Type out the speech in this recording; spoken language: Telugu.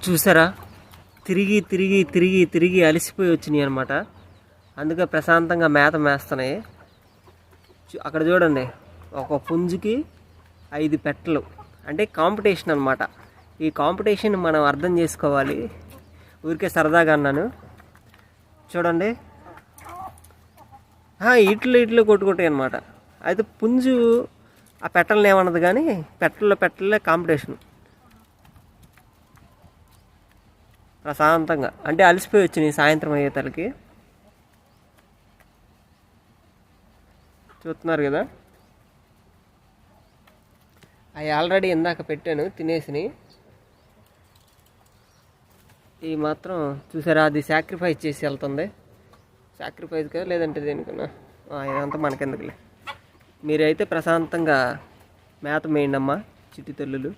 చూసారా, తిరిగి తిరిగి తిరిగి తిరిగి అలసిపోయి వచ్చినాయి అనమాట. అందుకే ప్రశాంతంగా మేత మేస్తున్నాయి. అక్కడ చూడండి, ఒక పుంజుకి 5 పెట్టలు. అంటే కాంపిటీషన్ అనమాట. ఈ కాంపిటీషన్ మనం అర్థం చేసుకోవాలి. ఊరికే సరదాగా అన్నాను. చూడండి, ఇట్లు కొట్టుకుంటాయి అనమాట. అయితే పుంజు ఆ పెట్టలను ఏమన్నది, కానీ పెట్టలే కాంపిటీషన్. ప్రశాంతంగా అంటే అలసిపోయి వచ్చినాయి సాయంత్రం అయ్యేతలకి. చూస్తున్నారు కదా, అవి ఆల్రెడీ ఇందాక పెట్టాను తినేసినాయి. ఈ మాత్రం చూసారా, అది సాక్రిఫైస్ చేసి వెళ్తుంది. సాక్రిఫైస్ కదా, లేదంటే దేనికన్నా ఇదంతా మనకెందుకులే. మీరైతే ప్రశాంతంగా మేత మేయండి అమ్మా చిట్టి తల్లులు.